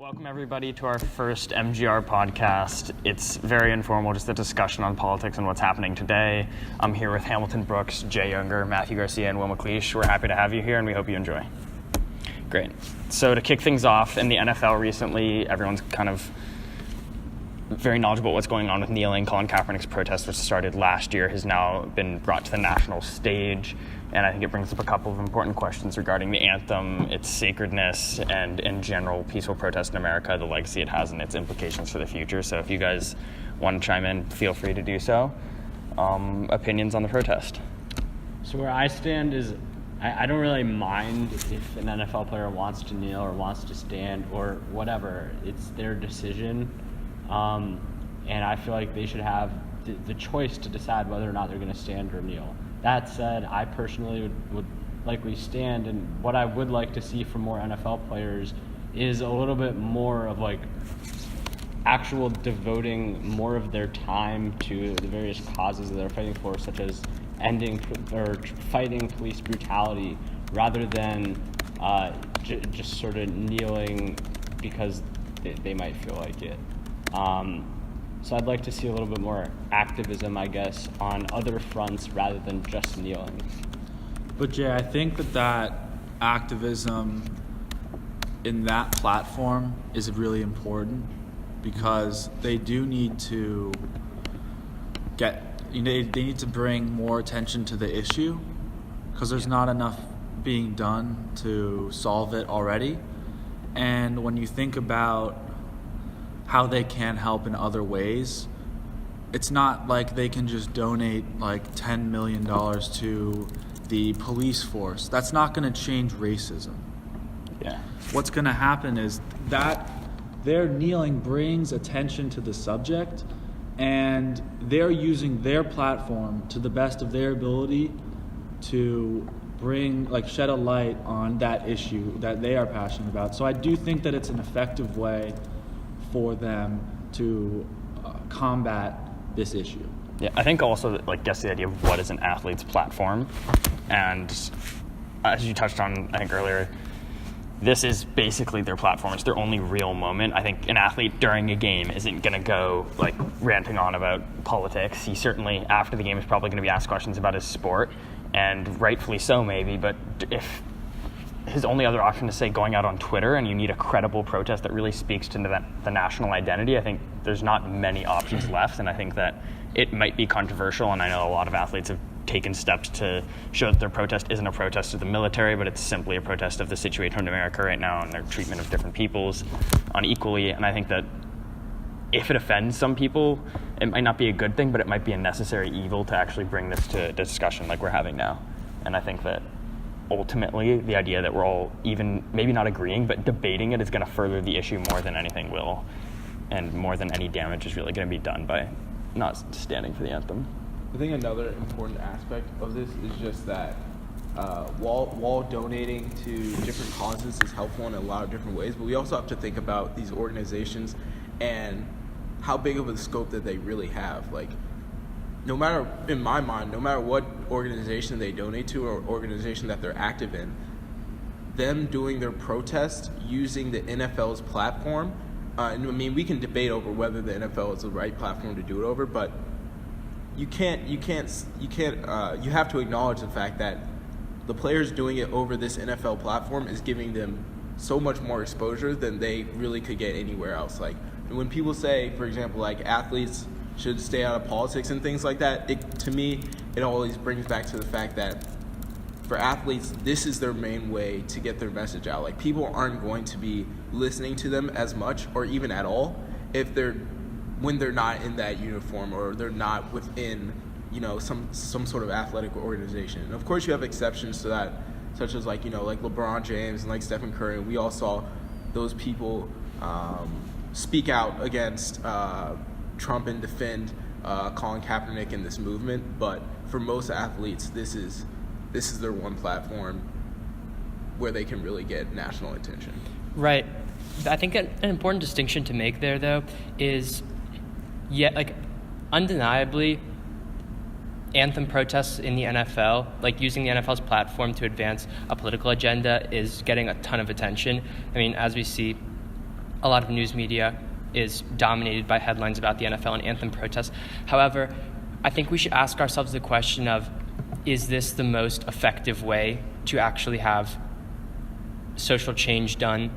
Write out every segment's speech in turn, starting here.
Welcome everybody to our first MGR podcast. It's very informal, just a discussion on politics and what's happening today. I'm here with Hamilton Brooks, Jay Younger, Mathew Garcia, and McLeish. We're happy to have you here and we hope you enjoy. Great. So to kick things off, in the NFL recently, everyone's kind of very knowledgeable about what's going on with kneeling. Colin Kaepernick's protest, which started last year, has now been brought to the national stage. And I think it brings up a couple of important questions regarding the anthem, its sacredness, and in general, peaceful protest in America, the legacy it has and its implications for the future. So if you guys want to chime in, feel free to do so. Opinions on the protest? So where I stand is I don't really mind if an NFL player wants to kneel or wants to stand or whatever. It's their decision. And I feel like they should have the choice to decide whether or not they're going to stand or kneel. That said, I personally would likely stand, and what I would like to see from more NFL players is a little bit more of like actual devoting more of their time to the various causes that they're fighting for, such as ending or fighting police brutality, rather than just sort of kneeling because they might feel like it. So I'd like to see a little bit more activism, I guess, on other fronts rather than just kneeling. But Jay, I think that activism in that platform is really important because they do need to they need to bring more attention to the issue because there's not enough being done to solve it already. And when you think about how they can help in other ways, it's not like they can just donate like $10 million to the police force. That's not going to change racism. Yeah. What's going to happen is that their kneeling brings attention to the subject, and they're using their platform to the best of their ability to shed a light on that issue that they are passionate about. So I do think that it's an effective way for them to combat this issue. Yeah, I think also gets the idea of what is an athlete's platform, and as you touched on, I think earlier, this is basically their platform. It's their only real moment. I think an athlete during a game isn't going to go ranting on about politics. He certainly, after the game, is probably going to be asked questions about his sport, and rightfully so maybe, but if his only other option is, say, going out on Twitter and you need a credible protest that really speaks to the national identity, I think there's not many options left, and I think that it might be controversial, and I know a lot of athletes have taken steps to show that their protest isn't a protest of the military, but it's simply a protest of the situation in America right now and their treatment of different peoples unequally, and I think that if it offends some people, it might not be a good thing, but it might be a necessary evil to actually bring this to discussion like we're having now, and I think that ultimately, the idea that we're all even maybe not agreeing, but debating it is going to further the issue more than anything will, and more than any damage is really going to be done by not standing for the anthem. I think another important aspect of this is just that while donating to different causes is helpful in a lot of different ways, but we also have to think about these organizations and how big of a scope that they really have. No matter, in my mind, no matter what organization they donate to or organization that they're active in, them doing their protest using the NFL's platform, and I mean, we can debate over whether the NFL is the right platform to do it over, but you have to acknowledge the fact that the players doing it over this NFL platform is giving them so much more exposure than they really could get anywhere else. When people say, for example, athletes should stay out of politics and things like that, to me, it always brings back to the fact that for athletes, this is their main way to get their message out. People aren't going to be listening to them as much or even at all when they're not in that uniform or they're not within, some sort of athletic organization. And of course, you have exceptions to that, such as LeBron James and Stephen Curry. We all saw those people speak out against Trump and defend Colin Kaepernick in this movement, but for most athletes, this is their one platform where they can really get national attention. Right. I think an important distinction to make there, though, is undeniably, anthem protests in the NFL, using the NFL's platform to advance a political agenda, is getting a ton of attention. I mean, as we see, a lot of news media is dominated by headlines about the NFL and anthem protests. However, I think we should ask ourselves the question of, is this the most effective way to actually have social change done,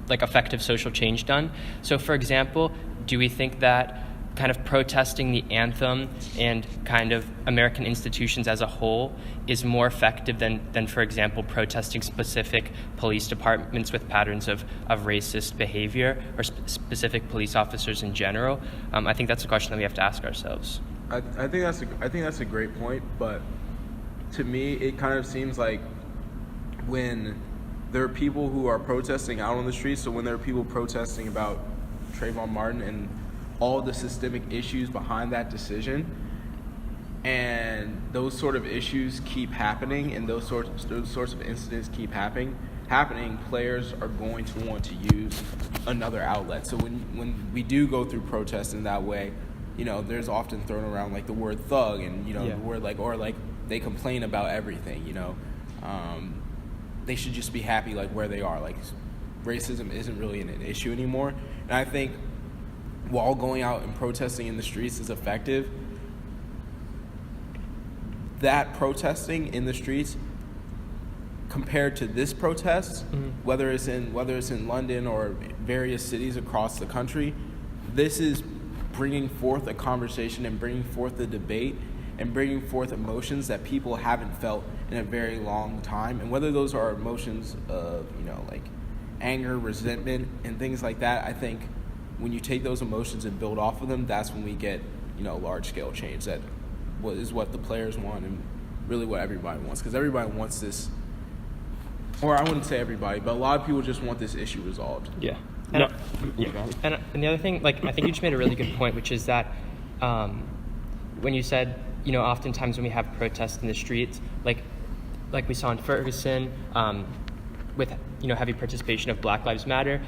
like effective social change done? So for example, do we think that kind of protesting the anthem and kind of American institutions as a whole is more effective than for example, protesting specific police departments with patterns of racist behavior, or specific police officers in general? I think that's a question that we have to ask ourselves. I think that's a great point, but to me, it kind of seems like when there are people who are protesting out on the streets, so when there are people protesting about Trayvon Martin and all the systemic issues behind that decision, and those sort of issues keep happening, and those sorts of incidents keep happening, players are going to want to use another outlet. So when we do go through protests in that way, there's often thrown around like the word thug, and the word like they complain about everything. They should just be happy like where they are. Like racism isn't really an issue anymore, and I think while going out and protesting in the streets is effective, that protesting in the streets compared to this protest, whether it's in London or various cities across the country, this is bringing forth a conversation and bringing forth a debate and bringing forth emotions that people haven't felt in a very long time. And whether those are emotions of, like anger, resentment, and things like that, I think when you take those emotions and build off of them, that's when we get, large-scale change. That is what the players want and really what everybody wants. Because everybody wants this, or I wouldn't say everybody, but a lot of people just want this issue resolved. Yeah. And the other thing, like, I think you just made a really good point, which is that when you said, oftentimes when we have protests in the streets, like we saw in Ferguson, with heavy participation of Black Lives Matter,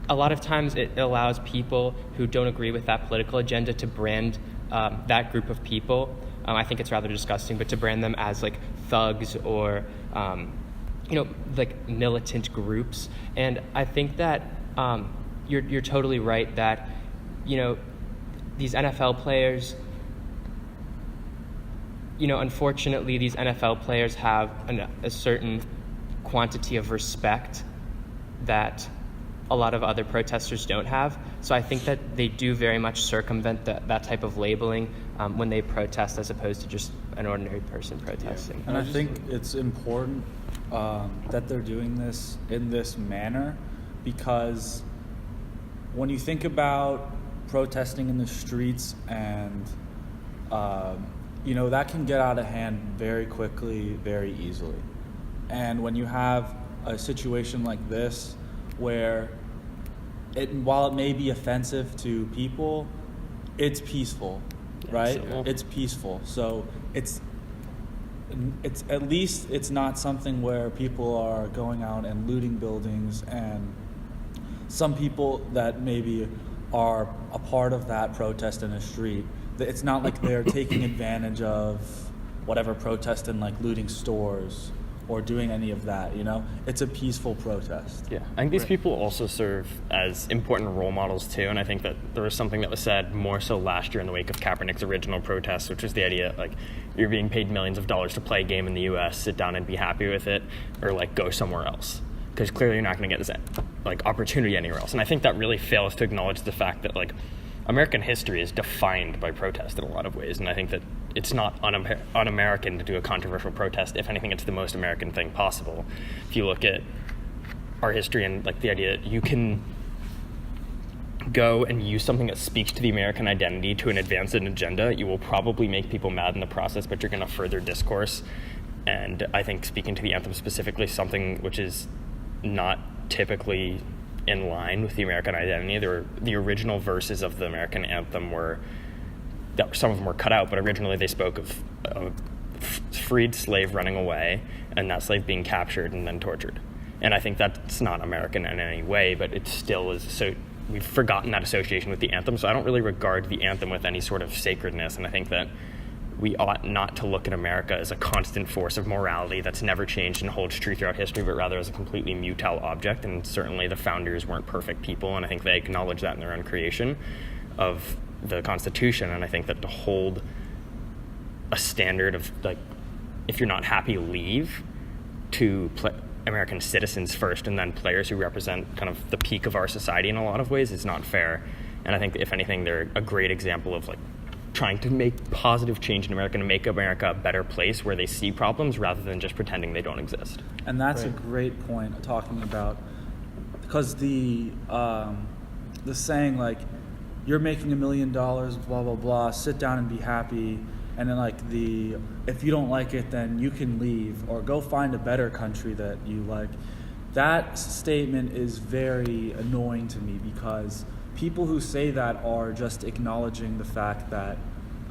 a lot of times it allows people who don't agree with that political agenda to brand that group of people. I think it's rather disgusting, but to brand them as like thugs or like militant groups. And I think that you're totally right that these NFL players, unfortunately these NFL players have a certain quantity of respect that a lot of other protesters don't have. So I think that they do very much circumvent that type of labeling when they protest, as opposed to just an ordinary person protesting. And I think it's important that they're doing this in this manner, because when you think about protesting in the streets and that can get out of hand very quickly, very easily. And when you have a situation like this where while it may be offensive to people, it's peaceful, right? It's peaceful. So it's at least it's not something where people are going out and looting buildings, and some people that maybe are a part of that protest in the street, it's not like they're taking advantage of whatever protest and like looting stores or doing any of that, It's a peaceful protest. Yeah, I think these people also serve as important role models too, and I think that there was something that was said more so last year in the wake of Kaepernick's original protest, which was the idea like you're being paid millions of dollars to play a game in the U.S., sit down and be happy with it, or like go somewhere else, because clearly you're not going to get this like opportunity anywhere else. And I think that really fails to acknowledge the fact that like American history is defined by protest in a lot of ways, and I think that it's not un-American to do a controversial protest. If anything, it's the most American thing possible. If you look at our history and like the idea that you can go and use something that speaks to the American identity to advance an agenda, you will probably make people mad in the process, but you're going to further discourse. And I think speaking to the anthem specifically, something which is not typically in line with the American identity. The original verses of the American anthem some of them were cut out, but originally they spoke of a freed slave running away and that slave being captured and then tortured. And I think that's not American in any way, but it still is. So we've forgotten that association with the anthem. So I don't really regard the anthem with any sort of sacredness. And I think that we ought not to look at America as a constant force of morality that's never changed and holds true throughout history, but rather as a completely mutile object. And certainly the founders weren't perfect people, and I think they acknowledge that in their own creation of the Constitution. And I think that to hold a standard of, like, if you're not happy, leave, to American citizens first and then players who represent kind of the peak of our society in a lot of ways is not fair. And I think that if anything, they're a great example of, like, trying to make positive change in America, to make America a better place where they see problems rather than just pretending they don't exist. And that's a great point talking about, because the saying, like, you're making $1 million, blah, blah, blah, sit down and be happy. And then, like, if you don't like it, then you can leave or go find a better country that you like. That statement is very annoying to me, because people who say that are just acknowledging the fact that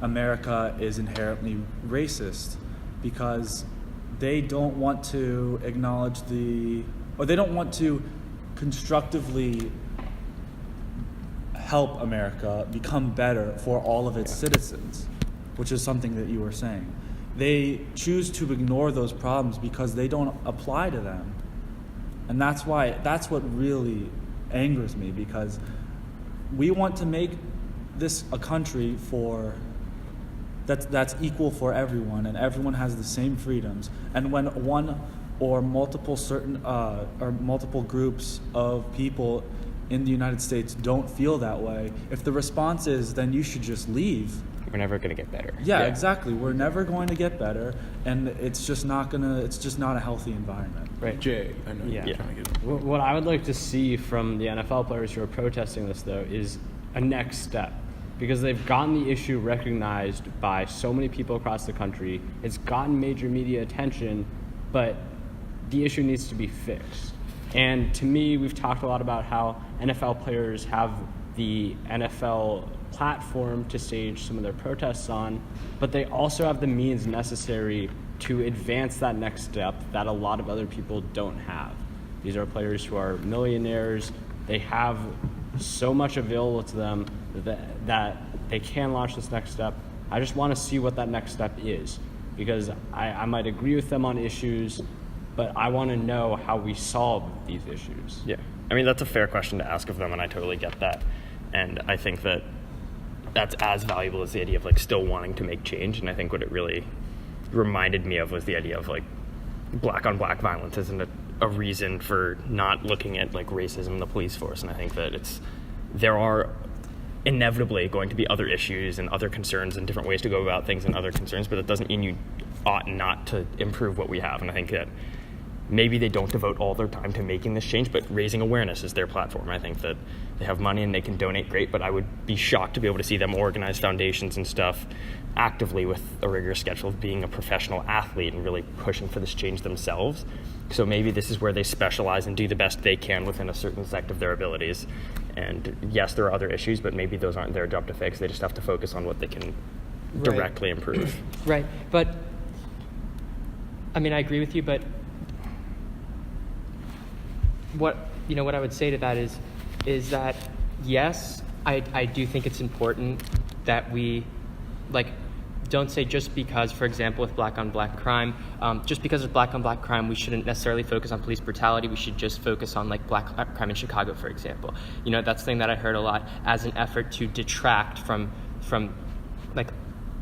America is inherently racist, because they don't want to acknowledge or they don't want to constructively help America become better for all of its citizens, which is something that you were saying. They choose to ignore those problems because they don't apply to them. And that's what really angers me, because we want to make this a country that's equal for everyone, and everyone has the same freedoms. And when one or multiple groups of people in the United States don't feel that way, if the response is, then you should just leave, we're never going to get better. Yeah, exactly. We're never going to get better, and it's just not a healthy environment. Right. Jay, I know you're trying to get... What I would like to see from the NFL players who are protesting this, though, is a next step, because they've gotten the issue recognized by so many people across the country. It's gotten major media attention, but the issue needs to be fixed. And to me, we've talked a lot about how NFL players have the NFL platform to stage some of their protests on, but they also have the means necessary to advance that next step that a lot of other people don't have. These are players who are millionaires. They have so much available to them that they can launch this next step. I just want to see what that next step is, because I might agree with them on issues, but I want to know how we solve these issues. Yeah. I mean, that's a fair question to ask of them, and I totally get that. And I think that that's as valuable as the idea of, like, still wanting to make change. And I think what it really reminded me of was the idea of, like, black on black violence isn't a reason for not looking at, like, racism in the police force. And I think that there are inevitably going to be other issues and other concerns and different ways to go about things and other concerns, but it doesn't mean you ought not to improve what we have. And I think that maybe they don't devote all their time to making this change, but raising awareness is their platform. I think that they have money and they can donate, great, but I would be shocked to be able to see them organize foundations and stuff actively with a rigorous schedule of being a professional athlete and really pushing for this change themselves. So maybe this is where they specialize and do the best they can within a certain sect of their abilities. And yes, there are other issues, but maybe those aren't their job to fix. They just have to focus on what they can directly improve. Right, but I mean, I agree with you, but what I would say to that is that yes, I do think it's important that we, like, don't say just because, for example, with black on black crime, just because of black on black crime, we shouldn't necessarily focus on police brutality. We should just focus on, like, black crime in Chicago, for example. You know, that's the thing that I heard a lot as an effort to detract from like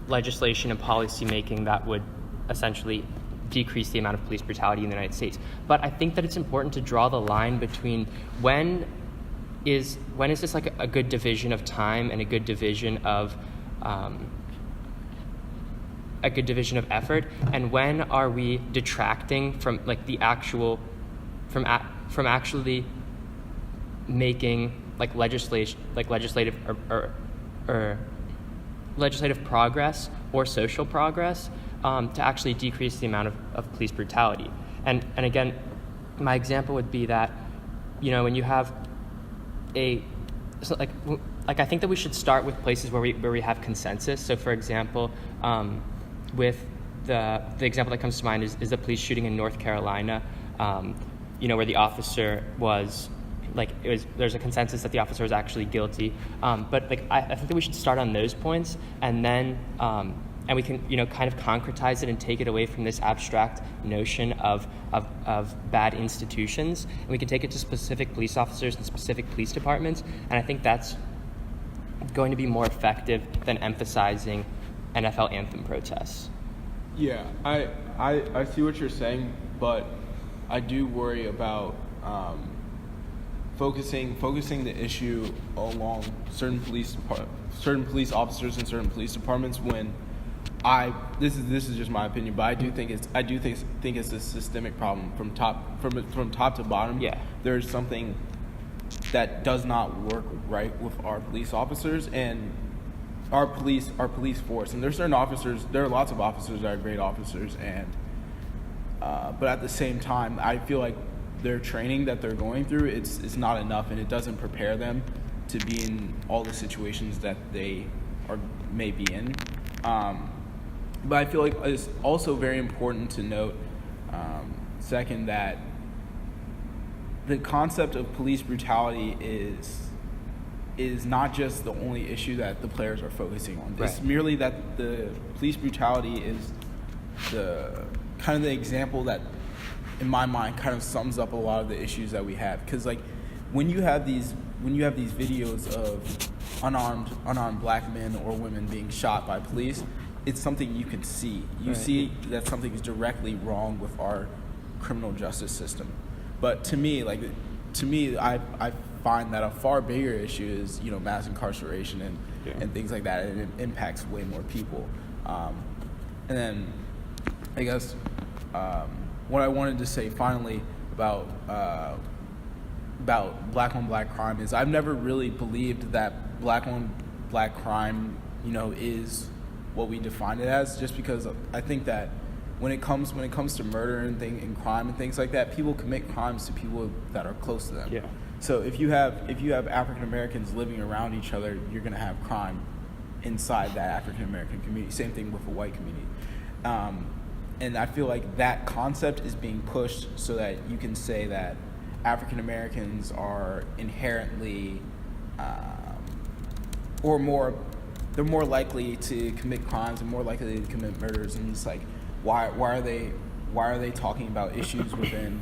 legislation and policy making that would essentially decrease the amount of police brutality in the United States. But I think that it's important to draw the line between when is this like a good division of time and a good division of effort, and when are we detracting from, like, the actual from actually making, like, legislative or legislative progress or social progress to actually decrease the amount of police brutality. And again, my example would be that, you know, when you have like I think that we should start with places where we have consensus. So, for example, with the example that comes to mind is the police shooting in North Carolina, you know, where the officer was, like, there's a consensus that the officer was actually guilty. But, like, I think that we should start on those points and then and we can, kind of concretize it and take it away from this abstract notion of bad institutions, and we can take it to specific police officers and specific police departments, and I think that's going to be more effective than emphasizing NFL anthem protests. Yeah, I see what you're saying, but I do worry about focusing the issue along certain police officers and certain police departments when this is just my opinion, but I do think it's a systemic problem from top to bottom. Yeah. There's something that does not work right with our police officers and our police force. And there's certain officers, there are lots of officers that are great officers, and but at the same time, I feel like their training that they're going through, it's not enough, and it doesn't prepare them to be in all the situations that they may be in. But I feel like it's also very important to note, second, that the concept of police brutality is not just the only issue that the players are focusing on. It's merely that the police brutality is the kind of the example that, in my mind, kind of sums up a lot of the issues that we have. Because like when you have these videos of unarmed black men or women being shot by police, it's something you can see. You see that something is directly wrong with our criminal justice system. But to me, I find that a far bigger issue is, mass incarceration and things like that, and it impacts way more people. And then, I guess, what I wanted to say finally about black on black crime is I've never really believed that black on black crime, is what we define it as, just because I think that when it comes to murder and crime and things like that, people commit crimes to people that are close to them. Yeah. So if you have African Americans living around each other, you're going to have crime inside that African American community. Same thing with a white community. And I feel like that concept is being pushed so that you can say that African Americans are inherently they're more likely to commit crimes and more likely to commit murders, and it's like, why are they talking about issues within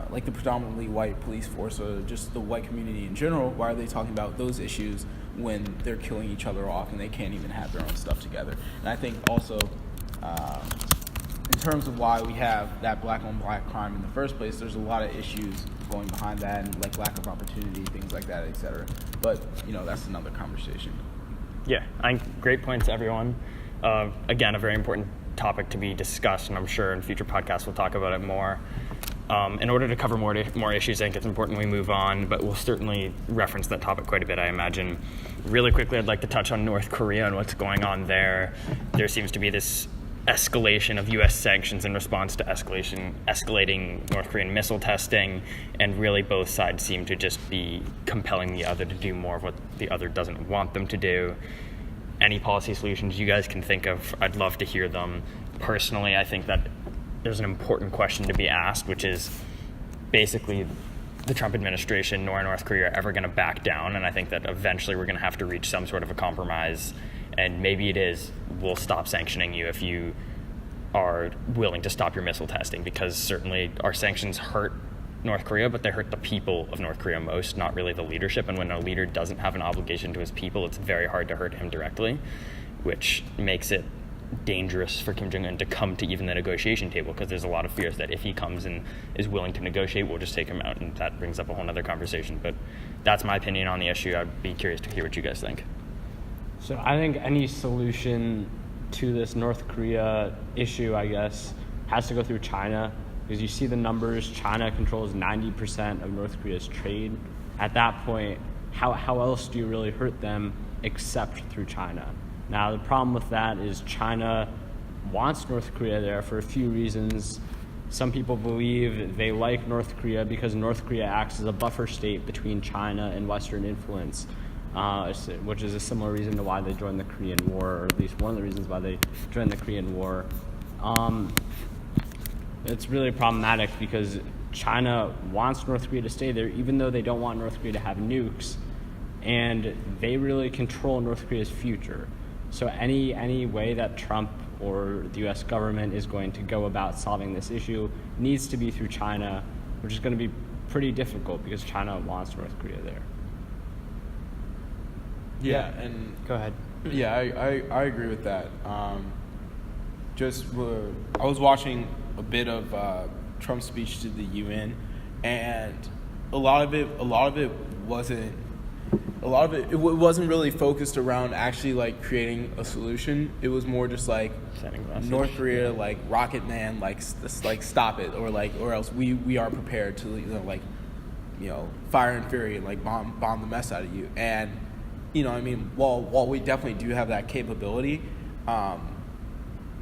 like the predominantly white police force or just the white community in general? Why are they talking about those issues when they're killing each other off and they can't even have their own stuff together? And I think also in terms of why we have that black on black crime in the first place, there's a lot of issues going behind that, and like lack of opportunity, things like that, etc. But that's another conversation. Yeah, great points, everyone. Again, a very important topic to be discussed, and I'm sure in future podcasts we'll talk about it more. In order to cover more issues, I think it's important we move on, but we'll certainly reference that topic quite a bit, I imagine. Really quickly, I'd like to touch on North Korea and what's going on there. There seems to be this escalation of U.S. sanctions in response to escalating North Korean missile testing, and really both sides seem to just be compelling the other to do more of what the other doesn't want them to do. Any policy solutions you guys can think of, I'd love to hear them. Personally, I think that there's an important question to be asked, which is basically the Trump administration nor North Korea are ever going to back down, and I think that eventually we're going to have to reach some sort of a compromise, and maybe it is, we'll stop sanctioning you if you are willing to stop your missile testing, because certainly our sanctions hurt North Korea, but they hurt the people of North Korea most, not really the leadership. And when a leader doesn't have an obligation to his people, it's very hard to hurt him directly, which makes it dangerous for Kim Jong-un to come to even the negotiation table, because there's a lot of fears that if he comes and is willing to negotiate, we'll just take him out, and that brings up a whole other conversation. But that's my opinion on the issue. I'd be curious to hear what you guys think. So I think any solution to this North Korea issue, I guess, has to go through China, because you see the numbers. China controls 90% of North Korea's trade. At that point, how else do you really hurt them except through China? Now, the problem with that is China wants North Korea there for a few reasons. Some people believe they like North Korea because North Korea acts as a buffer state between China and Western influence, which is a similar reason to why they joined the Korean War, or at least one of the reasons why they joined the Korean War. It's really problematic because China wants North Korea to stay there, even though they don't want North Korea to have nukes, and they really control North Korea's future. So any way that Trump or the U.S. government is going to go about solving this issue needs to be through China, which is going to be pretty difficult because China wants North Korea there. Yeah, and Go ahead. yeah, I agree with that. I was watching a bit of Trump's speech to the UN, and a lot of it wasn't really focused around actually like creating a solution. It was more just like North Korea, like Rocket Man, like stop it, or else we are prepared to fire and fury and like bomb the mess out of you. And I mean, while we definitely do have that capability,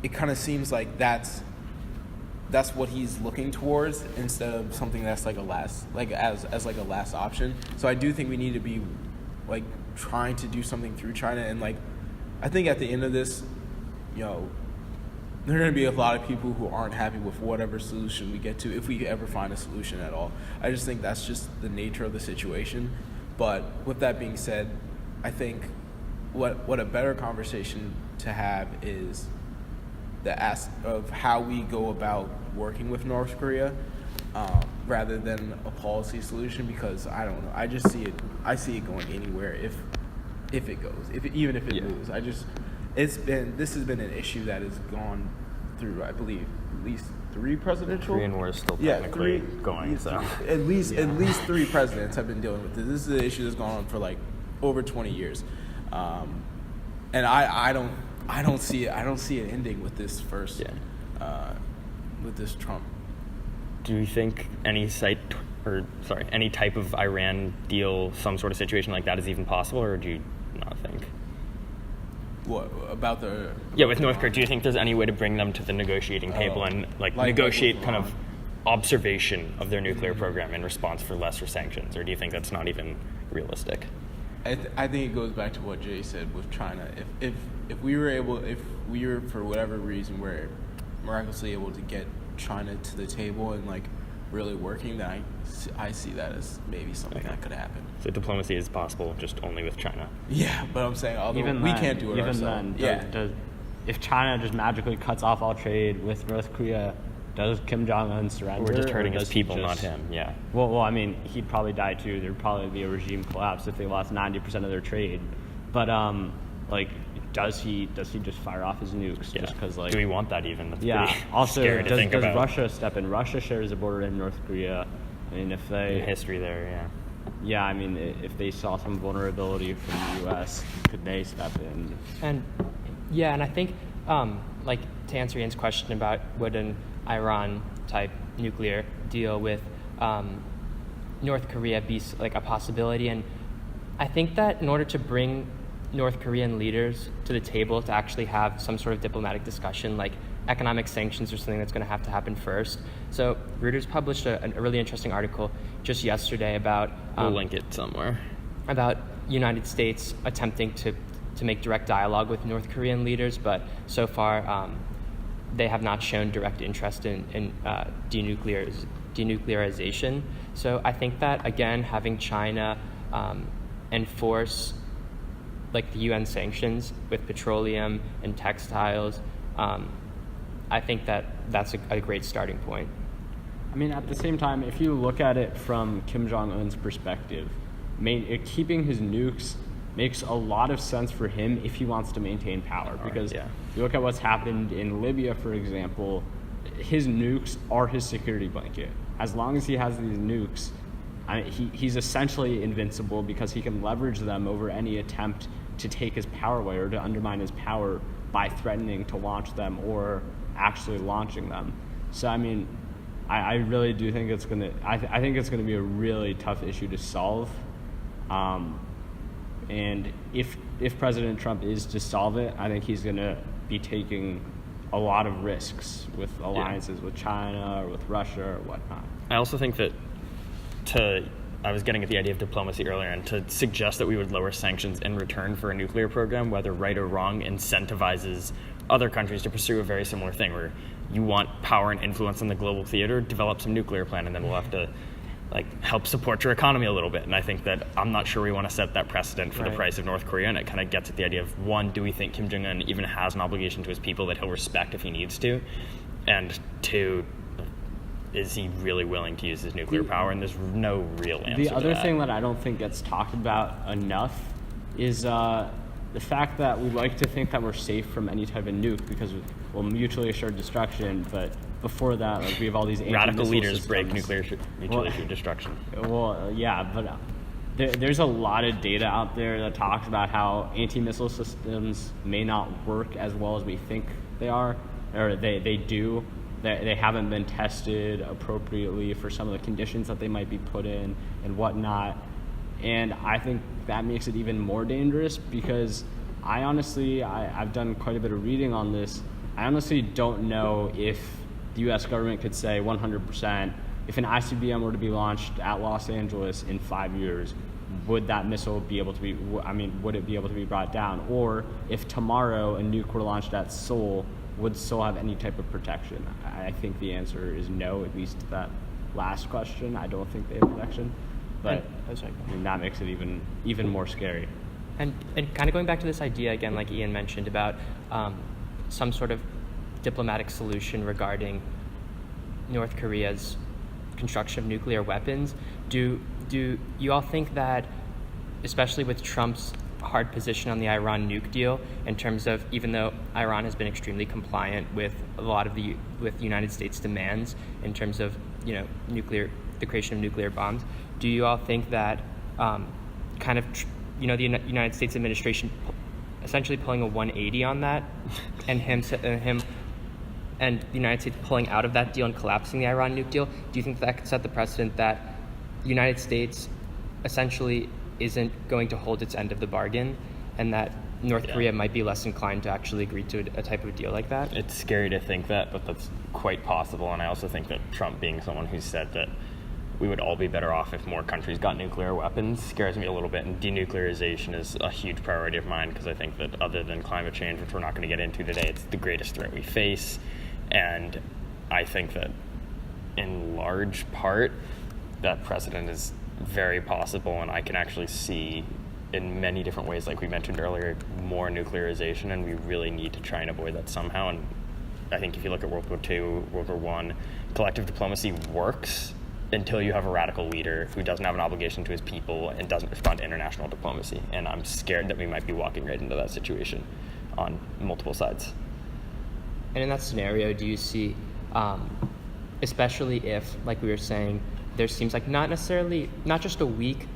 it kind of seems like that's what he's looking towards instead of something that's like a last option. So I do think we need to be like trying to do something through China, and like I think at the end of this, there are going to be a lot of people who aren't happy with whatever solution we get to, if we ever find a solution at all. I just think that's just the nature of the situation. But with that being said, I think what a better conversation to have is the ask of how we go about working with North Korea, rather than a policy solution, because I don't know. I see it going anywhere if it goes, even if it moves. This has been an issue that has gone through, I believe, at least 3 presidential. Korean War is still technically going. So at least 3 presidents have been dealing with this. This is an issue that's gone on for like over 20 years, and I don't see it ending with this first. With this Trump. do you think any any type of Iran deal, some sort of situation like that is even possible, or do you not think? What about the? With North Korea, do you think there's any way to bring them to the negotiating table and negotiate kind of observation of their nuclear program in response for lesser sanctions, or do you think that's not even realistic? I think it goes back to what Jay said with China. If we were for whatever reason we're miraculously able to get China to the table and like really working, then I see that as maybe something that could happen. So diplomacy is possible, just only with China. Yeah, but I'm saying we can't do it ourselves. If China just magically cuts off all trade with North Korea, does Kim Jong-un surrender? We're just hurting his people, not him. Yeah. Well, I mean, he'd probably die too. There'd probably be a regime collapse if they lost 90% of their trade. But does he just fire off his nukes? Yeah. Just because do we want that even? That's also, scary to think does about. Russia step in? Russia shares a border in North Korea. I mean, if they history there, yeah. Yeah, I mean, if they saw some vulnerability from the U.S., could they step in? And I think to answer Ian's question about would an Iran-type nuclear deal with North Korea be like a possibility, and I think that in order to bring North Korean leaders to the table to actually have some sort of diplomatic discussion, like economic sanctions are something that's going to have to happen first. So Reuters published a really interesting article just yesterday about we'll link it somewhere, about United States attempting to make direct dialogue with North Korean leaders, but so far they have not shown direct interest in denuclearization. So I think that, again, having China enforce like the UN sanctions with petroleum and textiles, I think that's a great starting point. I mean, at the same time, if you look at it from Kim Jong-un's perspective, keeping his nukes makes a lot of sense for him if he wants to maintain power. Because you look at what's happened in Libya, for example, his nukes are his security blanket. As long as he has these nukes, he's essentially invincible because he can leverage them over any attempt to take his power away or to undermine his power by threatening to launch them or actually launching them. So, I mean, I really do think it's going to... I think it's going to be a really tough issue to solve. And if President Trump is to solve it, I think he's going to be taking a lot of risks with alliances with China or with Russia or whatnot. I also think that I was getting at the idea of diplomacy earlier, and to suggest that we would lower sanctions in return for a nuclear program, whether right or wrong, incentivizes other countries to pursue a very similar thing, where you want power and influence in the global theater, develop some nuclear plan, and then we'll have to like help support your economy a little bit. And I think that I'm not sure we want to set that precedent for the price of North Korea. And it kind of gets at the idea of, one, do we think Kim Jong-un even has an obligation to his people that he'll respect if he needs to? And two, is he really willing to use his nuclear power? And there's no real answer The other to that. thing that I don't think gets talked about enough is the fact that we like to think that we're safe from any type of nuke because we're mutually assured destruction, but before that, like, we have all these radical anti-missile leaders systems. break mutually assured destruction. Well, yeah, but there's a lot of data out there that talks about how anti-missile systems may not work as well as we think they are, or they do. They haven't been tested appropriately for some of the conditions that they might be put in and whatnot. And I think that makes it even more dangerous because I've done quite a bit of reading on this. I honestly don't know if the U.S. government could say 100%, if an ICBM were to be launched at Los Angeles in 5 years, would that missile be able to be, would it be able to be brought down? Or if tomorrow a nuke were launched at Seoul, would Seoul have any type of protection? I think the answer is no, at least to that last question. I don't think they have protection. But that makes it even more scary. And kind of going back to this idea again, like Ian mentioned, about some sort of diplomatic solution regarding North Korea's construction of nuclear weapons. Do you all think that, especially with Trump's hard position on the Iran nuke deal, in terms of, even though Iran has been extremely compliant with a lot of the United States demands in terms of the creation of nuclear bombs, do you all think that the United States administration essentially pulling a 180 on that, and him and the United States pulling out of that deal and collapsing the Iran nuke deal, do you think that could set the precedent that the United States essentially isn't going to hold its end of the bargain, and that North Korea might be less inclined to actually agree to a type of deal like that? It's scary to think that, but that's quite possible. And I also think that Trump, being someone who said that we would all be better off if more countries got nuclear weapons, scares me a little bit. And denuclearization is a huge priority of mine because I think that, other than climate change, which we're not going to get into today, it's the greatest threat we face. And I think that in large part that precedent is very possible, and I can actually see in many different ways, like we mentioned earlier, more nuclearization, and we really need to try and avoid that somehow. And I think if you look at World War II, World War I, collective diplomacy works until you have a radical leader who doesn't have an obligation to his people and doesn't respond to international diplomacy. And I'm scared that we might be walking right into that situation on multiple sides. And in that scenario, do you see, especially if, like we were saying, there seems like not just weak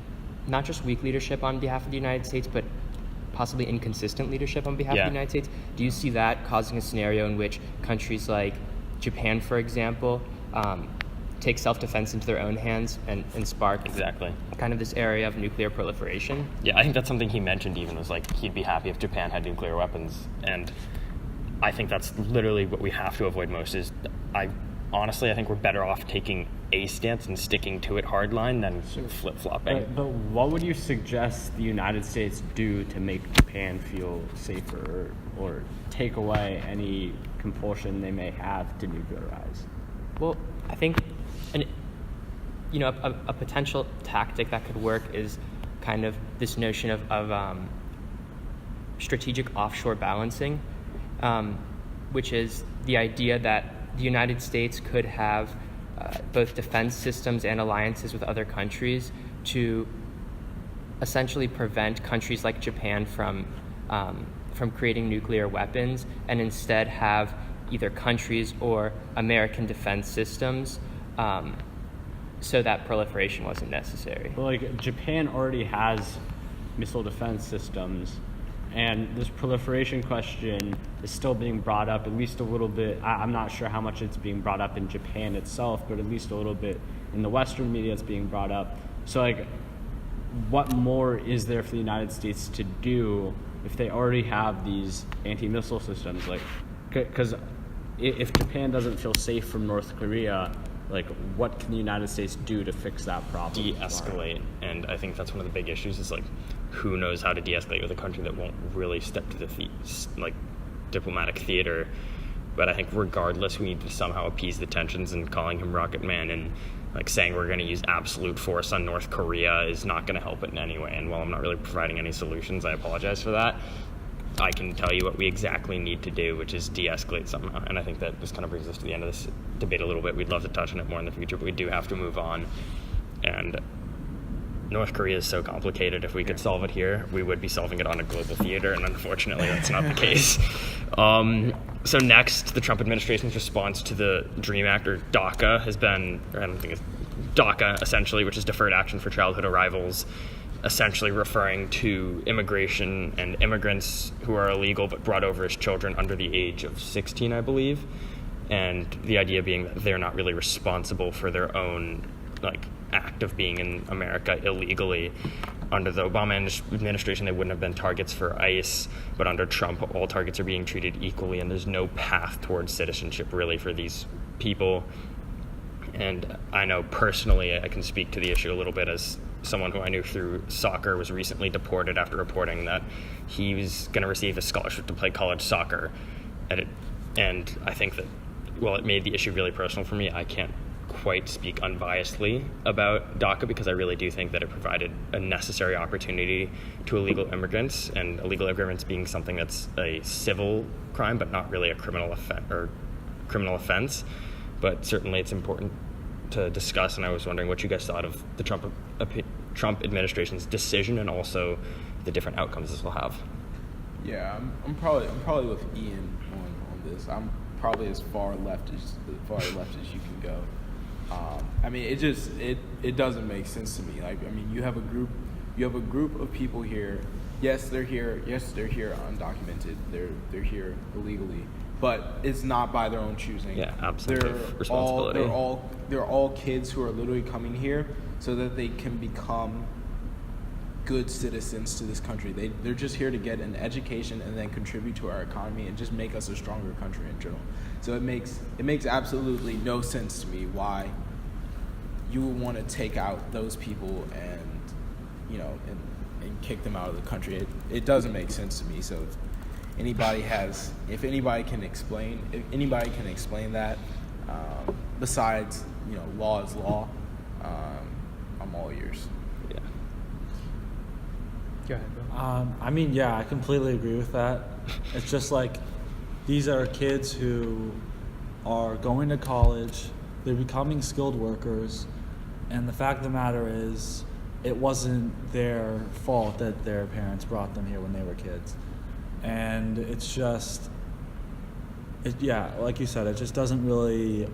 leadership on behalf of the United States, but possibly inconsistent leadership on behalf of the United States, do you see that causing a scenario in which countries like Japan, for example, take self-defense into their own hands and spark kind of this area of nuclear proliferation? Yeah, I think that's something he mentioned even, was like he'd be happy if Japan had nuclear weapons. And I think that's literally what we have to avoid most. I think we're better off taking a stance and sticking to it hardline than flip-flopping. But what would you suggest the United States do to make Japan feel safer, or take away any compulsion they may have to nuclearize? Well, I think a potential tactic that could work is kind of this notion of strategic offshore balancing, which is the idea that the United States could have both defense systems and alliances with other countries to essentially prevent countries like Japan from creating nuclear weapons, and instead have either countries or American defense systems so that proliferation wasn't necessary. Well, like, Japan already has missile defense systems, and this proliferation question is still being brought up at least a little bit. I'm not sure how much it's being brought up in Japan itself, but at least a little bit in the Western media it's being brought up. So, like, what more is there for the United States to do if they already have these anti-missile systems? Like, because if Japan doesn't feel safe from North Korea, like, what can the United States do to fix that problem? De-escalate. And I think that's one of the big issues, is like, who knows how to de-escalate with a country that won't really step to the diplomatic theater. But I think regardless, we need to somehow appease the tensions, and calling him Rocket Man and like saying we're going to use absolute force on North Korea is not going to help it in any way. And while I'm not really providing any solutions, I apologize for that. I can tell you what we exactly need to do, which is de-escalate somehow. And I think that this kind of brings us to the end of this debate a little bit. We'd love to touch on it more in the future, but we do have to move on. And North Korea is so complicated. If we could solve it here, we would be solving it on a global theater, and unfortunately that's not the case. So next, the Trump administration's response to the DREAM Act, or DACA, has been, I don't think it's DACA, essentially, which is Deferred Action for Childhood Arrivals, essentially referring to immigration and immigrants who are illegal but brought over as children under the age of 16, I believe. And the idea being that they're not really responsible for their own act of being in America illegally. Under the Obama administration, they wouldn't have been targets for ICE, but under Trump, all targets are being treated equally, and there's no path towards citizenship really for these people. And I know personally, I can speak to the issue a little bit as someone who I knew through soccer was recently deported after reporting that he was going to receive a scholarship to play college soccer. And I think that, while it made the issue really personal for me, I can't quite speak unbiasedly about DACA, because I really do think that it provided a necessary opportunity to illegal immigrants, and illegal immigrants being something that's a civil crime but not really a criminal offense. But certainly it's important to discuss, and I was wondering what you guys thought of the Trump administration's decision, and also the different outcomes this will have. Yeah, I'm probably with Ian on this. I'm probably as far left as you can go. I mean, it doesn't make sense to me. You have a group of people here. Yes, they're here. Yes, they're here undocumented. They're here illegally, but it's not by their own choosing. Yeah, absolutely. Responsibility. They're all kids who are literally coming here so that they can become good citizens to this country. They're just here to get an education and then contribute to our economy and just make us a stronger country in general. So it makes absolutely no sense to me why you would want to take out those people and kick them out of the country. It doesn't make sense to me. So if anybody can explain that, besides law is law, I'm all ears. Yeah. Go ahead, Bill. I completely agree with that. It's just these are kids who are going to college, they're becoming skilled workers, and the fact of the matter is, it wasn't their fault that their parents brought them here when they were kids. And it's just, like you said, it just doesn't really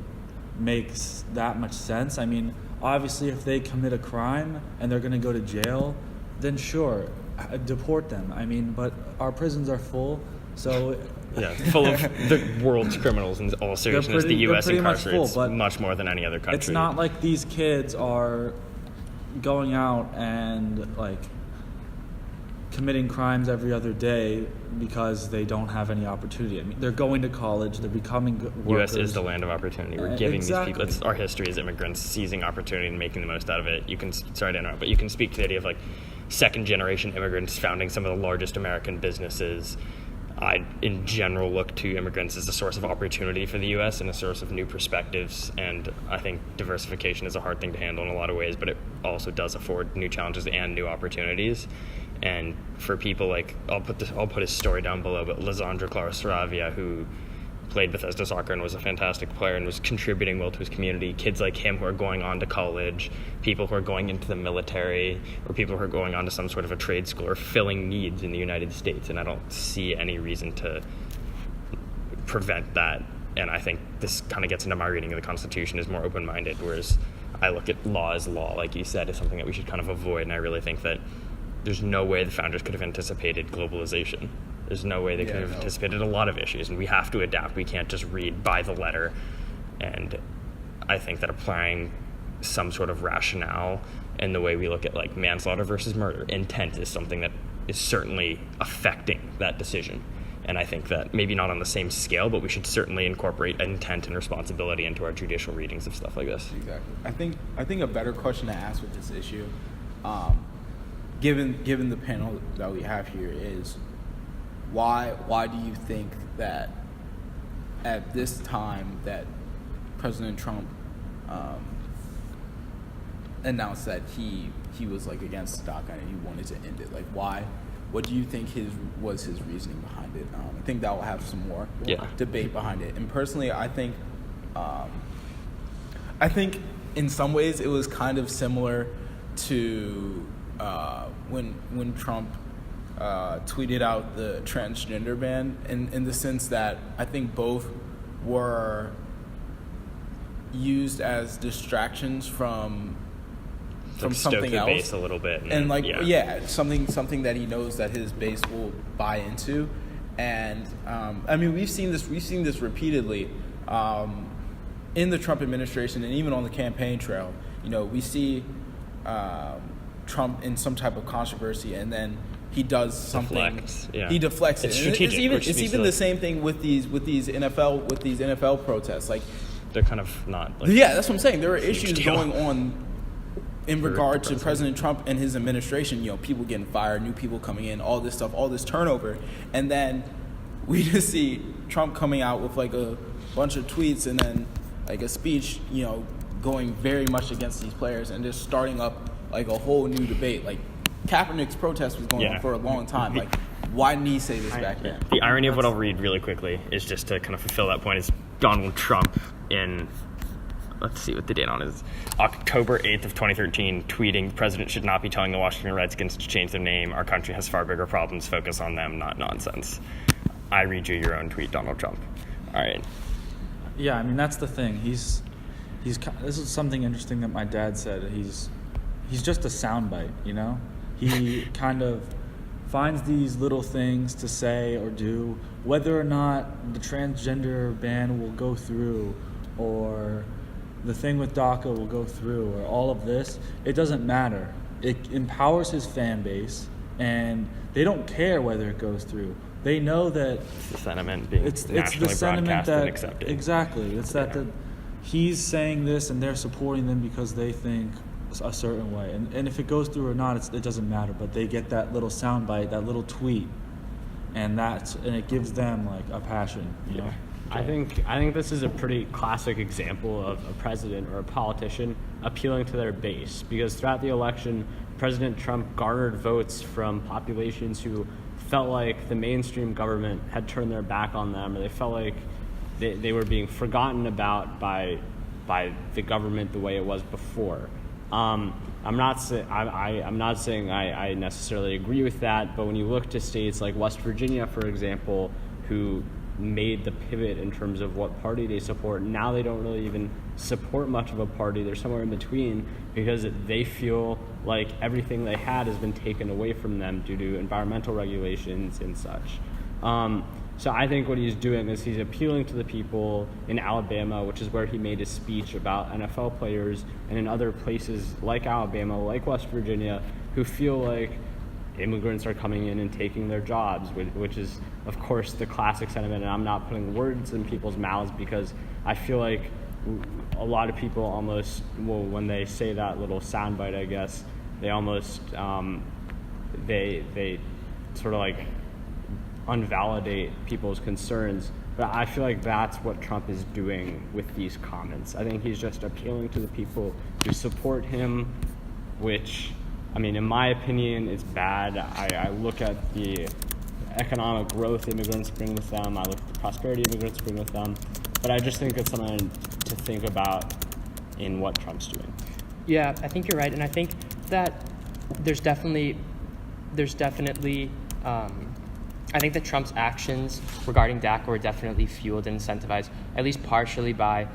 make that much sense. I mean, obviously, if they commit a crime and they're going to go to jail, then sure, deport them. I mean, but our prisons are full, so... Yeah, full of the world's criminals in all seriousness. The U.S. incarcerates much more than any other country. It's not like these kids are going out and committing crimes every other day because they don't have any opportunity. I mean, they're going to college, they're becoming workers. U.S. is the land of opportunity. We're giving these people, it's our history as immigrants, seizing opportunity and making the most out of it. Sorry to interrupt, but you can speak to the idea of second-generation immigrants founding some of the largest American businesses. I, in general, look to immigrants as a source of opportunity for the U.S. and a source of new perspectives, and I think diversification is a hard thing to handle in a lot of ways, but it also does afford new challenges and new opportunities. And for people I'll put his story down below, but Lisandro Claro-Saravia, who played Bethesda Soccer and was a fantastic player and was contributing well to his community, kids like him who are going on to college, people who are going into the military, or people who are going on to some sort of a trade school, are filling needs in the United States, and I don't see any reason to prevent that. And I think this kind of gets into my reading of the Constitution is more open-minded, whereas I look at law as law, like you said, is something that we should kind of avoid, and I really think that there's no way the founders could have anticipated globalization. There's no way they could have anticipated a lot of issues, and we have to adapt. We can't just read by the letter. And I think that applying some sort of rationale in the way we look at manslaughter versus murder, intent is something that is certainly affecting that decision. And I think that maybe not on the same scale, but we should certainly incorporate intent and responsibility into our judicial readings of stuff like this. Exactly. I think a better question to ask with this issue, given the panel that we have here, is why do you think that at this time that President Trump announced that he was like against DACA and he wanted to end it. Like, why? What do you think was his reasoning behind it? I think that will have some more debate behind it. And personally, I think in some ways it was kind of similar to when Trump tweeted out the transgender ban, in the sense that I think both were used as distractions from something else, base a little bit, and something that he knows that his base will buy into. And I mean, we've seen this repeatedly in the Trump administration, and even on the campaign trail. You know, we see Trump in some type of controversy, and then he does something. He deflects it. It's strategic. It's even the same thing with these NFL protests. Like, they're kind of not. Like, that's what I'm saying. There are issues going on in regard to President Trump and his administration. You know, people getting fired, new people coming in, all this stuff, all this turnover, and then we just see Trump coming out with like a bunch of tweets and then like a speech, you know, going very much against these players and just starting up like a whole new debate. Like, Kaepernick's protest was going on for a long time. Like, why didn't he say this back then? The irony of what I'll read really quickly is, just to kind of fulfill that point, is Donald Trump in, let's see what the date on is, October 8th of 2013, tweeting, "The president should not be telling the Washington Redskins to change their name. Our country has far bigger problems. Focus on them, not nonsense." I read you your own tweet, Donald Trump. All right. Yeah, I mean, that's the thing. This is something interesting that my dad said. He's just a soundbite, you know? He kind of finds these little things to say or do, whether or not the transgender ban will go through, or the thing with DACA will go through, or all of this. It doesn't matter. It empowers his fan base, and they don't care whether it goes through. They know that it's the sentiment being it's nationally the sentiment broadcast and that accepted. Exactly. It's that he's saying this and they're supporting them because they think a certain way, and if it goes through or not, it doesn't matter. But they get that little soundbite, that little tweet, and it gives them like a passion, you know. I think this is a pretty classic example of a president or a politician appealing to their base, because throughout the election, President Trump garnered votes from populations who felt like the mainstream government had turned their back on them, or they felt like they were being forgotten about by the government the way it was before. I'm not saying I necessarily agree with that, but when you look to states like West Virginia, for example, who made the pivot in terms of what party they support, now they don't really even support much of a party. They're somewhere in between because they feel like everything they had has been taken away from them due to environmental regulations and such. So I think what he's doing is he's appealing to the people in Alabama, which is where he made his speech about NFL players, and in other places like Alabama, like West Virginia, who feel like immigrants are coming in and taking their jobs, which is, of course, the classic sentiment. And I'm not putting words in people's mouths, because I feel like a lot of people almost, when they say that little soundbite, I guess, they almost, they sort of like unvalidate people's concerns. But I feel like that's what Trump is doing with these comments. I think he's just appealing to the people who support him, which, I mean, in my opinion, it's bad. I look at the economic growth immigrants bring with them. I look at the prosperity immigrants bring with them. But I just think it's something to think about in what Trump's doing. Yeah, I think you're right. And I think that there's definitely I think that Trump's actions regarding DACA were definitely fueled and incentivized, at least partially, by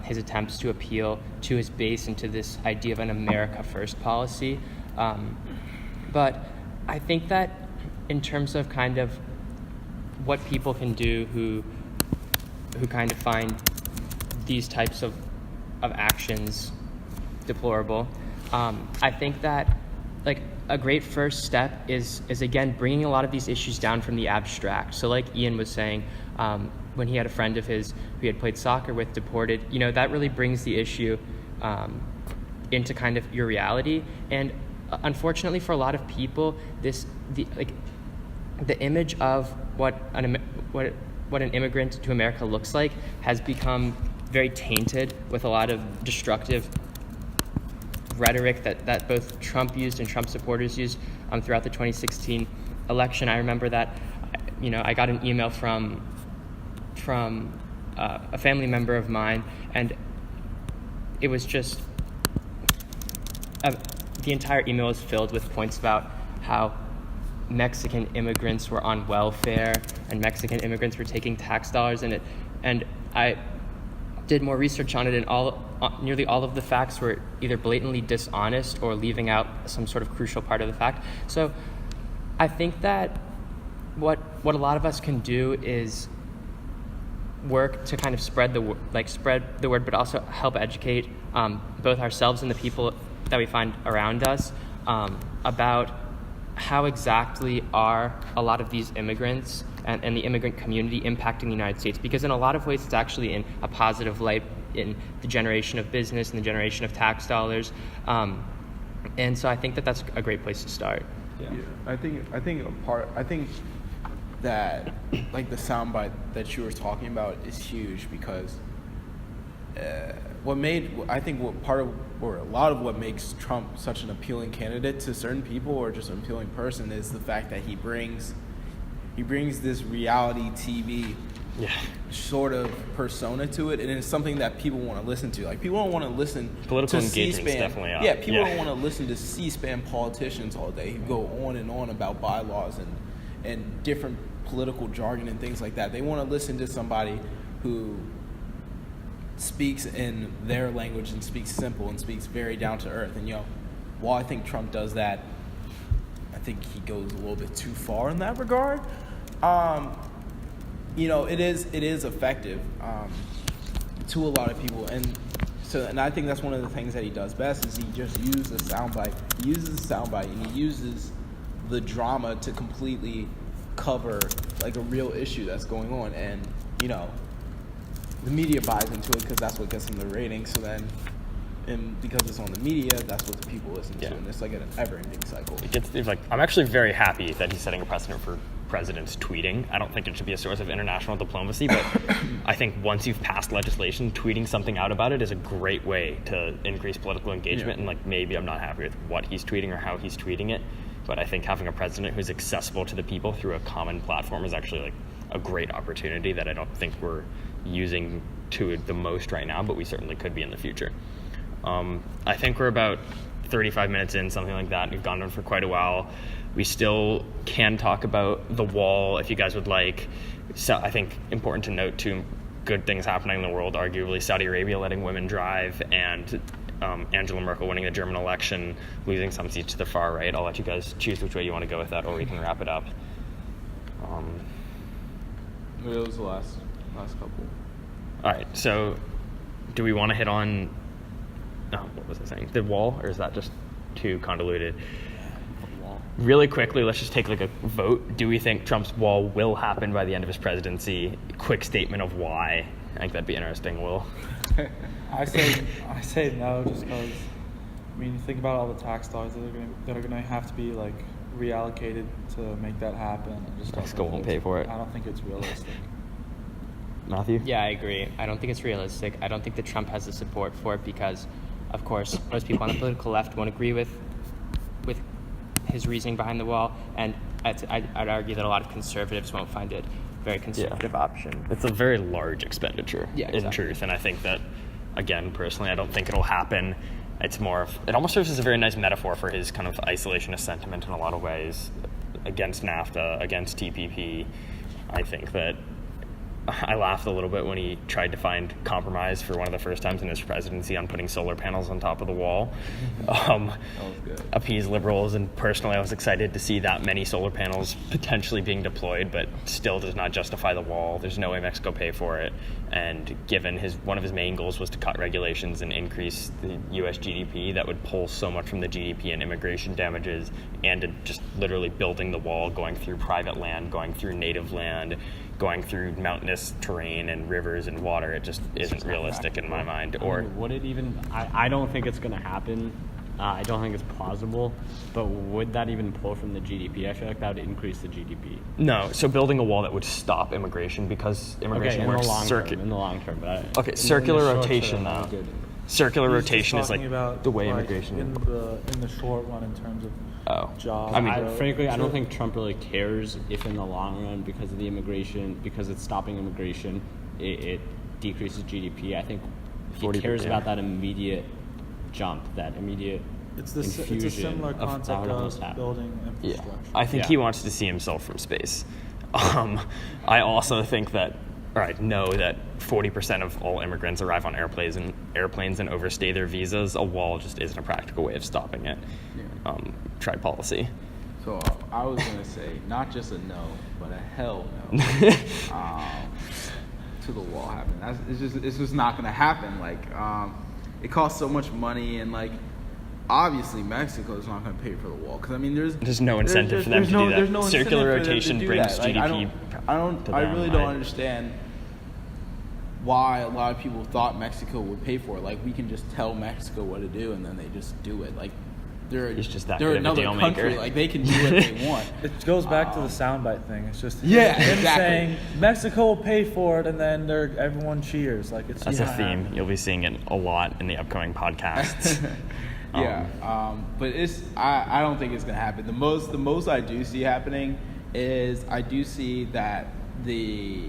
his attempts to appeal to his base and to this idea of an America First policy. But I think that in terms of kind of what people can do who kind of find these types of actions deplorable, I think that like a great first step is again bringing a lot of these issues down from the abstract. So like Ian was saying, when he had a friend of his who he had played soccer with deported, you know, that really brings the issue into kind of your reality. And unfortunately for a lot of people, the image of what what an immigrant to America looks like has become very tainted with a lot of destructive rhetoric that both Trump used and Trump supporters used throughout the 2016 election. I remember that, I got an email from a family member of mine, and it was just the entire email was filled with points about how Mexican immigrants were on welfare and Mexican immigrants were taking tax dollars in it. And I did more research on it, and nearly all of the facts were either blatantly dishonest or leaving out some sort of crucial part of the fact. So I think that what a lot of us can do is work to kind of spread the word, but also help educate both ourselves and the people that we find around us about how exactly are a lot of these immigrants and the immigrant community impacting the United States, because in a lot of ways it's actually in a positive light in the generation of business and the generation of tax dollars, and so I think that that's a great place to start. Yeah. I think that like the soundbite that you were talking about is huge, because a lot of what makes Trump such an appealing candidate to certain people, or just an appealing person, is the fact that he brings this reality TV sort of persona to it, and it's something that people want to listen to. Like, people don't want to listen political to engagement's C-SPAN. definitely up. Yeah, people don't want to listen to C-SPAN politicians all day who go on and on about bylaws and different political jargon and things like that. They want to listen to somebody who speaks in their language and speaks simple and speaks very down to earth. And while I think Trump does that, I think he goes a little bit too far in that regard. It is effective to a lot of people, and I think that's one of the things that he does best, is he just uses a soundbite. He uses a soundbite, and he uses the drama to completely cover like a real issue that's going on, and the media buys into it because that's what gets them the ratings. So then, and because it's on the media, that's what the people listen to, and it's like an ever-ending cycle. It's like, I'm actually very happy that he's setting a precedent for presidents tweeting. I don't think it should be a source of international diplomacy, but I think once you've passed legislation, tweeting something out about it is a great way to increase political engagement. And maybe I'm not happy with what he's tweeting or how he's tweeting it, but I think having a president who's accessible to the people through a common platform is actually a great opportunity that I don't think we're using to the most right now, but we certainly could be in the future. I think we're about 35 minutes in, something like that. We've gone on for quite a while. We still can talk about the wall if you guys would like. So I think important to note too, good things happening in the world, arguably Saudi Arabia letting women drive, and Angela Merkel winning the German election, losing some seats to the far right. I'll let you guys choose which way you want to go with that, or we can wrap it up. That was the last couple. All right, so do we want to hit on what was I saying? The wall, or is that just too convoluted? Really quickly, let's just take a vote. Do we think Trump's wall will happen by the end of his presidency? Quick statement of why. I think that'd be interesting, Will. I say no, just because, you think about all the tax dollars that are going to have to be reallocated to make that happen. Mexico won't pay for it. I don't think it's realistic. Matthew? Yeah, I agree. I don't think it's realistic. I don't think that Trump has the support for it because, of course, most people on the political left won't agree with his reasoning behind the wall, and I'd argue that a lot of conservatives won't find it a very conservative option. It's a very large expenditure, exactly. In truth, and I think that, again, personally, I don't think it'll happen. It's more it almost serves as a very nice metaphor for his kind of isolationist sentiment in a lot of ways, against NAFTA, against TPP. I think that I laughed a little bit when he tried to find compromise for one of the first times in his presidency on putting solar panels on top of the wall. That was good. Appease liberals, and personally I was excited to see that many solar panels potentially being deployed, but still does not justify the wall. There's no way Mexico pay for it, and given one of his main goals was to cut regulations and increase the U.S. GDP, that would pull so much from the GDP and immigration damages, and to just literally building the wall, going through private land, going through native land, going through mountainous terrain and rivers and water. It just isn't realistic in my mind. Would it even? I don't think it's going to happen. I don't think it's plausible, but would that even pull from the GDP? I feel like that would increase the GDP. No, so building a wall that would stop immigration because immigration in works the long term, but Okay, circular rotation though. Circular rotation is like about, the way like, immigration. in the short run in terms of jobs. I mean, frankly, I don't think Trump really cares if in the long run, because of the immigration, because it's stopping immigration, it decreases GDP. I think he cares about that immediate jump, that immediate infusion it's a similar of concept what must of happen. building Yeah, infrastructure. I think he wants to see himself from space. I also think that, or I know that 40% of all immigrants arrive on airplanes and overstay their visas. A wall just isn't a practical way of stopping it. Try policy. So I was gonna say not just a no, but a hell no to the wall happening. It's just not gonna happen. Like it costs so much money, and like obviously Mexico is not gonna pay for the wall because I mean there's no incentive for them to do that. There's no Circular incentive for them to rotation do brings that. Like, GDP. I really don't understand why a lot of people thought Mexico would pay for it. Like we can just tell Mexico what to do and then they just do it. Like they're just that they're good of a another deal country. maker. Like they can do what they want. It goes back to the soundbite thing. It's just him exactly. saying Mexico will pay for it, and then everyone cheers. Like it's That's just a theme. You'll be seeing it a lot in the upcoming podcasts. But I don't think it's gonna happen. The most I do see happening is I do see that the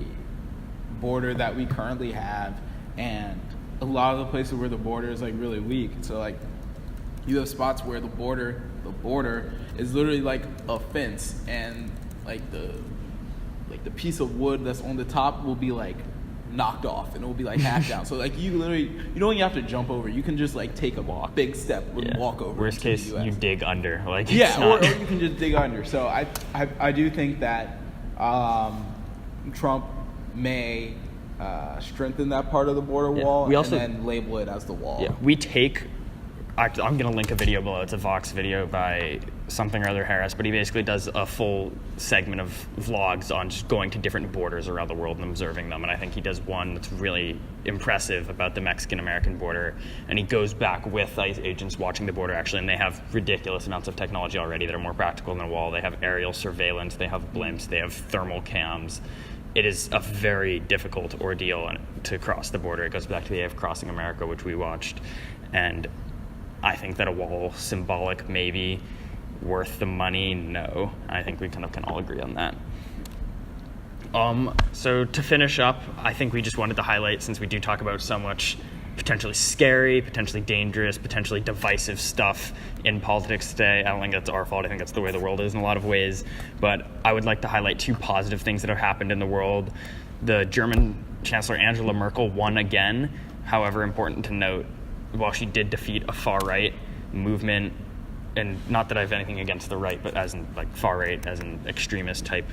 border that we currently have and a lot of the places where the border is like really weak. So like you have spots where the border is literally like a fence, and like the piece of wood that's on the top will be like knocked off and it will be like half down. So like you don't even have to jump over. You can just like take a big step and walk over. Worst case, you dig under. Like or you can just dig under. So I do think that Trump may strengthen that part of the border wall and then label it as the wall. Yeah, we take. I'm going to link a video below. It's a Vox video by something or other Harris, but he basically does a full segment of vlogs on just going to different borders around the world and observing them. And I think he does one that's really impressive about the Mexican-American border. And he goes back with ICE agents watching the border, actually, and they have ridiculous amounts of technology already that are more practical than a wall. They have aerial surveillance, they have blimps, they have thermal cams. It is a very difficult ordeal to cross the border. It goes back to the day of Crossing America, which we watched. And I think that a wall, symbolic maybe, worth the money, no. I think we kind of can all agree on that. So to finish up, I think we just wanted to highlight, since we do talk about so much potentially scary, potentially dangerous, potentially divisive stuff in politics today. I don't think that's our fault. I think that's the way the world is in a lot of ways. But I would like to highlight two positive things that have happened in the world. The German Chancellor Angela Merkel won again. However, important to note, while she did defeat a far-right movement, and not that I have anything against the right, but as in like far-right, as in extremist type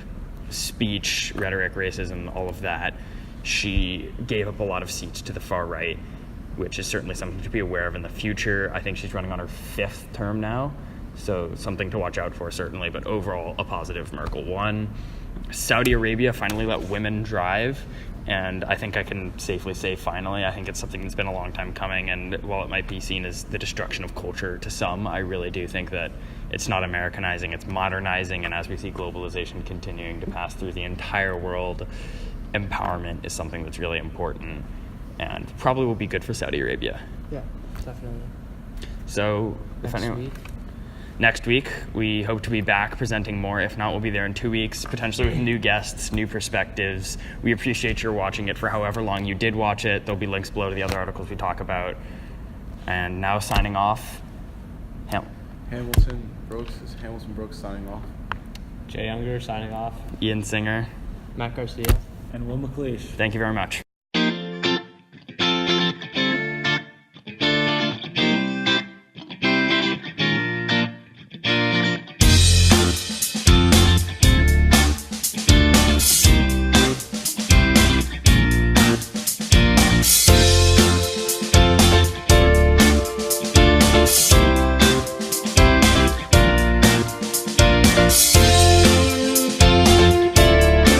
speech, rhetoric, racism, all of that, she gave up a lot of seats to the far-right, which is certainly something to be aware of in the future. I think she's running on her 5th term now, so something to watch out for, certainly, but overall, a positive. Merkel won. Saudi Arabia finally let women drive, and I think I can safely say finally. I think it's something that's been a long time coming, and while it might be seen as the destruction of culture to some, I really do think that it's not Americanizing, it's modernizing, and as we see globalization continuing to pass through the entire world, empowerment is something that's really important and probably will be good for Saudi Arabia. Yeah, definitely. So, next week, we hope to be back presenting more. If not, we'll be there in 2 weeks, potentially with new guests, new perspectives. We appreciate your watching it for however long you did watch it. There'll be links below to the other articles we talk about. And now signing off, Hamilton Brooks signing off. Jay Younger signing off. Ian Singer. Matt Garcia. And Will McLeish. Thank you very much.